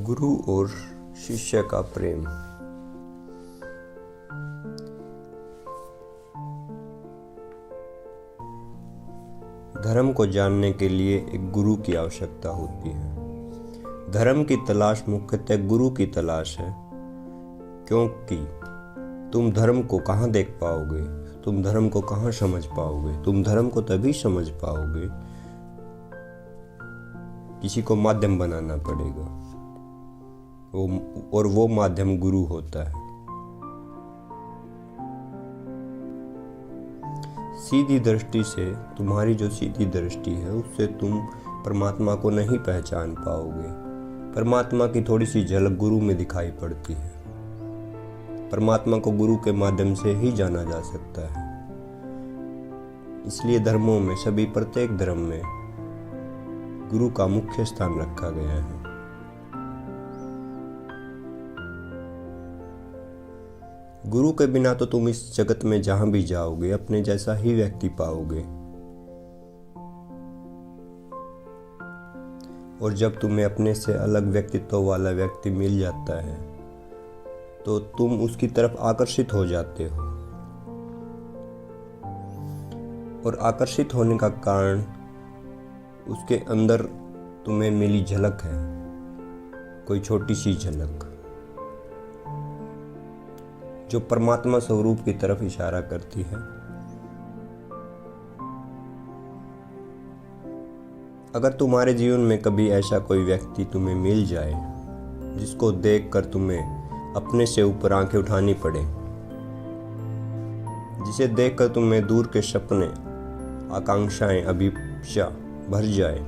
गुरु और शिष्य का प्रेम। धर्म को जानने के लिए एक गुरु की आवश्यकता होती है। धर्म की तलाश मुख्यतः गुरु की तलाश है, क्योंकि तुम धर्म को कहाँ देख पाओगे, तुम धर्म को कहाँ समझ पाओगे। तुम धर्म को तभी समझ पाओगे, किसी को माध्यम बनाना पड़ेगा, वो माध्यम गुरु होता है। सीधी दृष्टि से, तुम्हारी जो सीधी दृष्टि है उससे तुम परमात्मा को नहीं पहचान पाओगे। परमात्मा की थोड़ी सी झलक गुरु में दिखाई पड़ती है। परमात्मा को गुरु के माध्यम से ही जाना जा सकता है। इसलिए धर्मों में, प्रत्येक धर्म में गुरु का मुख्य स्थान रखा गया है। गुरु के बिना तो तुम इस जगत में जहां भी जाओगे अपने जैसा ही व्यक्ति पाओगे, और जब तुम्हें अपने से अलग व्यक्तित्व वाला व्यक्ति मिल जाता है तो तुम उसकी तरफ आकर्षित हो जाते हो। और आकर्षित होने का कारण उसके अंदर तुम्हें मिली झलक है, कोई छोटी सी झलक जो परमात्मा स्वरूप की तरफ इशारा करती है। अगर तुम्हारे जीवन में कभी ऐसा कोई व्यक्ति तुम्हें मिल जाए जिसको देखकर तुम्हें अपने से ऊपर आंखें उठानी पड़े, जिसे देखकर तुम्हें दूर के सपने, आकांक्षाएं, अभिलाषा भर जाए,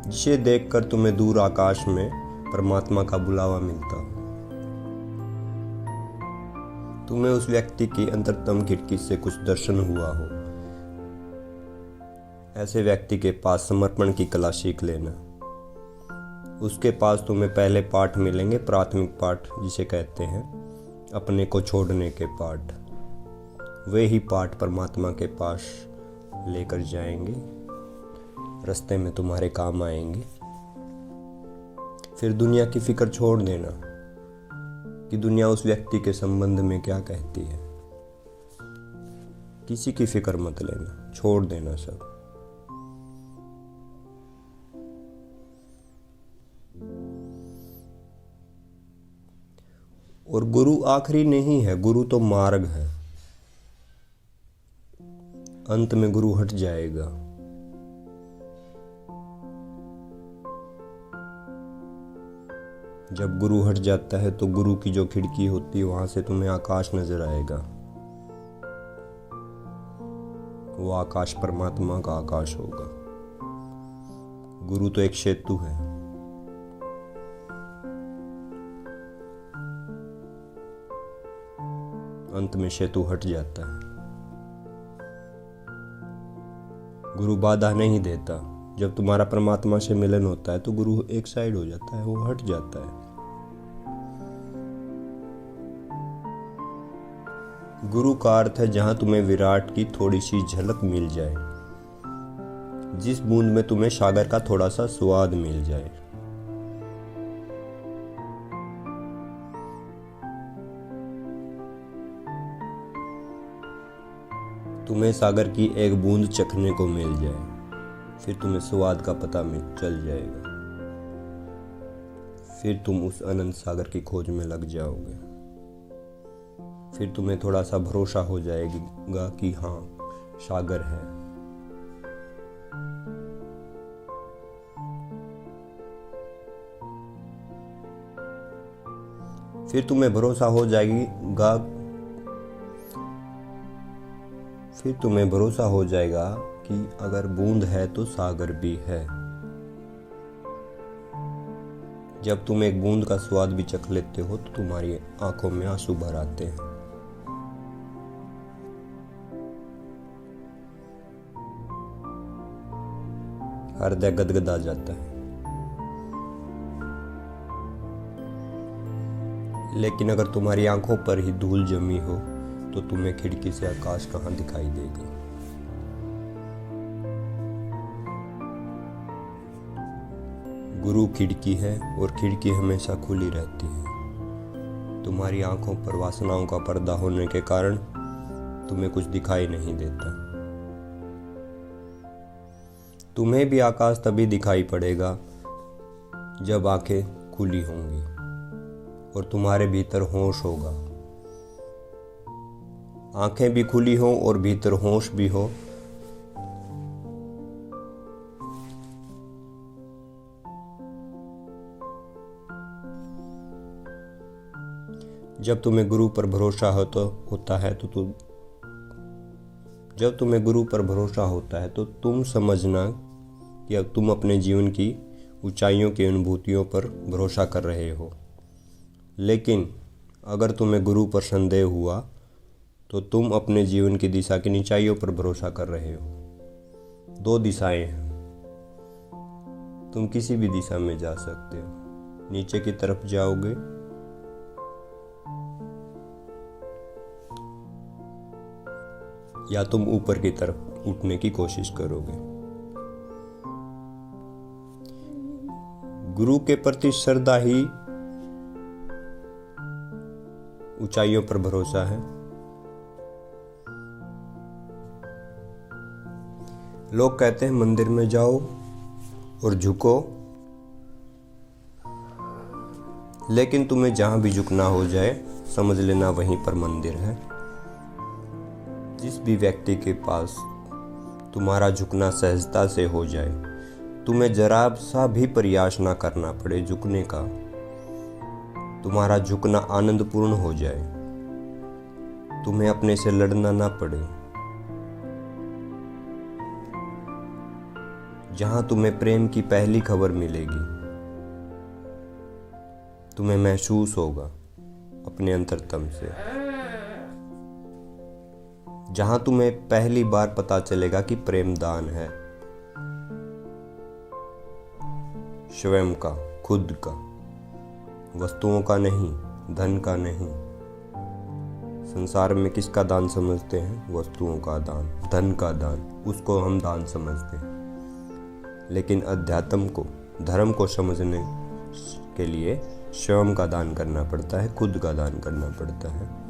जिसे देखकर तुम्हें दूर आकाश में परमात्मा का बुलावा मिलता हो, तुम्हें उस व्यक्ति की अंतरतम खिड़की से कुछ दर्शन हुआ हो, ऐसे व्यक्ति के पास समर्पण की कला सीख लेना। उसके पास तुम्हें पहले पाठ मिलेंगे, प्राथमिक पाठ जिसे कहते हैं अपने को छोड़ने के पाठ। वे ही पाठ परमात्मा के पास लेकर जाएंगे, रास्ते में तुम्हारे काम आएंगे। फिर दुनिया की फिक्र छोड़ देना कि दुनिया उस व्यक्ति के संबंध में क्या कहती है। किसी की फिक्र मत लेना, छोड़ देना सब। और गुरु आखिरी नहीं है, गुरु तो मार्ग है। अंत में गुरु हट जाएगा। जब गुरु हट जाता है तो गुरु की जो खिड़की होती है वहां से तुम्हें आकाश नजर आएगा। वो आकाश परमात्मा का आकाश होगा। गुरु तो एक सेतु है। अंत में सेतु हट जाता है। गुरु बाधा नहीं देता। जब तुम्हारा परमात्मा से मिलन होता है तो गुरु एक साइड हो जाता है, वो हट जाता है। गुरु का अर्थ है जहां तुम्हें विराट की थोड़ी सी झलक मिल जाए, जिस बूंद में तुम्हें सागर का थोड़ा सा स्वाद मिल जाए। तुम्हें सागर की एक बूंद चखने को मिल जाए, फिर तुम्हें स्वाद का पता चल जाएगा। फिर तुम उस अनंत सागर की खोज में लग जाओगे। फिर तुम्हें थोड़ा सा भरोसा हो जाएगा कि हाँ, सागर है। फिर तुम्हें भरोसा हो जाएगा कि अगर बूंद है तो सागर भी है। जब तुम एक बूंद का स्वाद भी चख लेते हो तो तुम्हारी आंखों में आंसू भर आते हैं। हृदय गदगदा जाता है। लेकिन अगर तुम्हारी आंखों पर ही धूल जमी हो तो तुम्हें खिड़की से आकाश कहाँ दिखाई देगा। गुरु खिड़की है और खिड़की हमेशा खुली रहती है। तुम्हारी आंखों पर वासनाओं का पर्दा होने के कारण तुम्हें कुछ दिखाई नहीं देता। तुम्हें भी आकाश तभी दिखाई पड़ेगा जब आंखें खुली होंगी और तुम्हारे भीतर होश होगा। आंखें भी खुली हो और भीतर होश भी हो, जब तुम्हें गुरु पर भरोसा होता है तो तुम समझना कि अब तुम अपने जीवन की ऊंचाइयों की अनुभूतियों पर भरोसा कर रहे हो। लेकिन अगर तुम्हें गुरु पर संदेह हुआ तो तुम अपने जीवन की दिशा की नीचाइयों पर भरोसा कर रहे हो। 2 दिशाएं हैं, तुम किसी भी दिशा में जा सकते हो। नीचे की तरफ जाओगे या तुम ऊपर की तरफ उठने की कोशिश करोगे। गुरु के प्रति श्रद्धा ही ऊंचाइयों पर भरोसा है। लोग कहते हैं मंदिर में जाओ और झुको, लेकिन तुम्हें जहां भी झुकना हो जाए समझ लेना वहीं पर मंदिर है। जिस भी व्यक्ति के पास तुम्हारा झुकना सहजता से हो जाए, तुम्हें जरा सा भी प्रयास ना करना पड़े झुकने का, तुम्हारा झुकना आनंदपूर्ण हो जाए, तुम्हें अपने से लड़ना ना पड़े, जहां तुम्हें प्रेम की पहली खबर मिलेगी, तुम्हें महसूस होगा अपने अंतरतम से, जहां तुम्हें पहली बार पता चलेगा कि प्रेम दान है, स्वयं का, खुद का, वस्तुओं का नहीं, धन का नहीं। संसार में किसका दान समझते हैं? वस्तुओं का दान, धन का दान, उसको हम दान समझते हैं। लेकिन अध्यात्म को, धर्म को समझने के लिए स्वयं का दान करना पड़ता है, खुद का दान करना पड़ता है।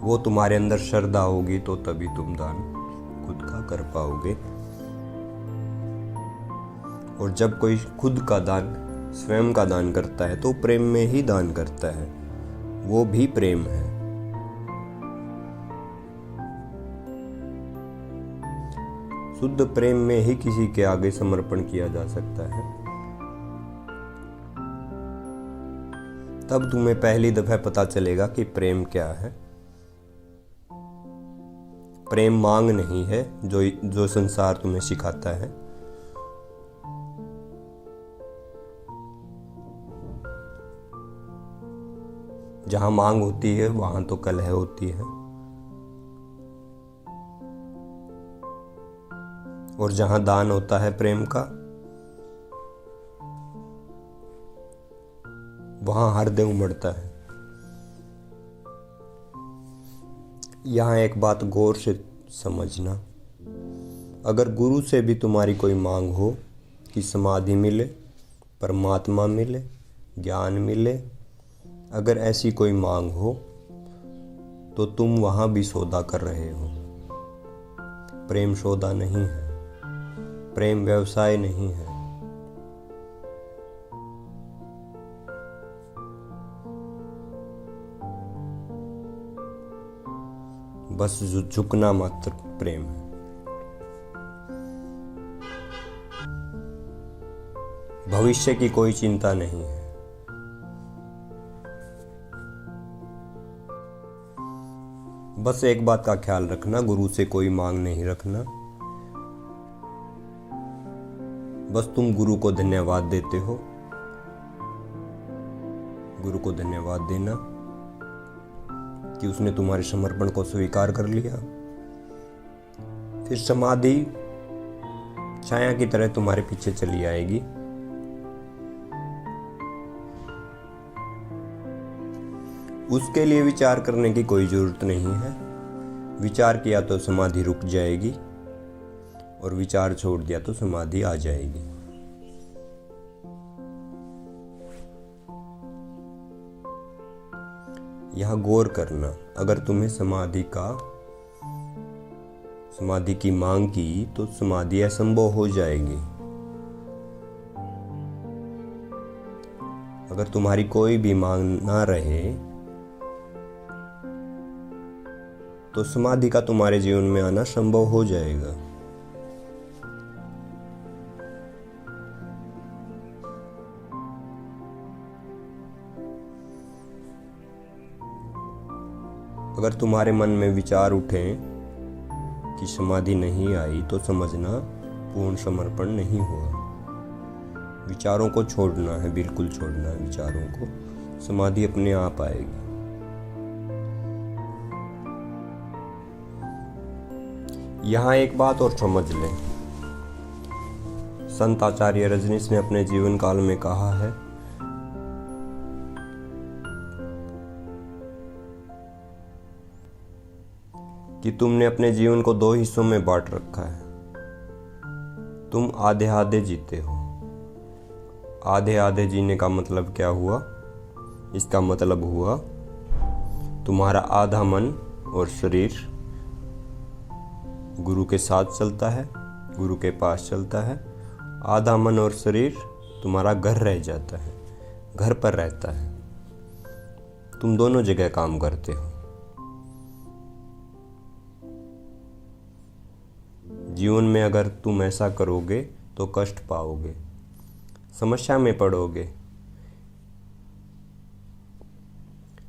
वो तुम्हारे अंदर श्रद्धा होगी तो तभी तुम दान खुद का कर पाओगे। और जब कोई खुद का दान, स्वयं का दान करता है तो प्रेम में ही दान करता है, वो भी प्रेम है। शुद्ध प्रेम में ही किसी के आगे समर्पण किया जा सकता है। तब तुम्हें पहली दफा पता चलेगा कि प्रेम क्या है। प्रेम मांग नहीं है जो संसार तुम्हें सिखाता है। जहां मांग होती है वहां तो कलह होती है, और जहां दान होता है प्रेम का, वहां हृदय उमड़ता है। यहाँ एक बात गौर से समझना, अगर गुरु से भी तुम्हारी कोई मांग हो कि समाधि मिले, परमात्मा मिले, ज्ञान मिले, अगर ऐसी कोई मांग हो तो तुम वहाँ भी सौदा कर रहे हो। प्रेम सौदा नहीं है, प्रेम व्यवसाय नहीं है। बस झुकना मात्र प्रेम है। भविष्य की कोई चिंता नहीं है। बस एक बात का ख्याल रखना, गुरु से कोई मांग नहीं रखना। बस तुम गुरु को धन्यवाद देते हो। गुरु को धन्यवाद देना कि उसने तुम्हारे समर्पण को स्वीकार कर लिया। फिर समाधि छाया की तरह तुम्हारे पीछे चली आएगी। उसके लिए विचार करने की कोई जरूरत नहीं है। विचार किया तो समाधि रुक जाएगी और विचार छोड़ दिया तो समाधि आ जाएगी। यह गौर करना, अगर तुम्हें समाधि की मांग की तो समाधि असंभव हो जाएगी। अगर तुम्हारी कोई भी मांग ना रहे तो समाधि का तुम्हारे जीवन में आना संभव हो जाएगा। अगर तुम्हारे मन में विचार उठे कि समाधि नहीं आई तो समझना पूर्ण समर्पण नहीं हुआ। विचारों को छोड़ना है, बिल्कुल छोड़ना है विचारों को, समाधि अपने आप आएगी। यहाँ एक बात और समझ लें, संत आचार्य रजनीश ने अपने जीवन काल में कहा है कि तुमने अपने जीवन को 2 हिस्सों में बांट रखा है। तुम आधे आधे जीते हो। आधे आधे जीने का मतलब क्या हुआ? इसका मतलब हुआ तुम्हारा आधा मन और शरीर गुरु के साथ चलता है, गुरु के पास चलता है। आधा मन और शरीर तुम्हारा घर रह जाता है, घर पर रहता है। तुम दोनों जगह काम करते हो। जीवन में अगर तुम ऐसा करोगे तो कष्ट पाओगे, समस्या में पड़ोगे।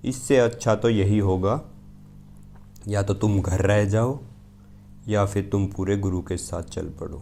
इससे अच्छा तो यही होगा, या तो तुम घर रह जाओ या फिर तुम पूरे गुरु के साथ चल पड़ो।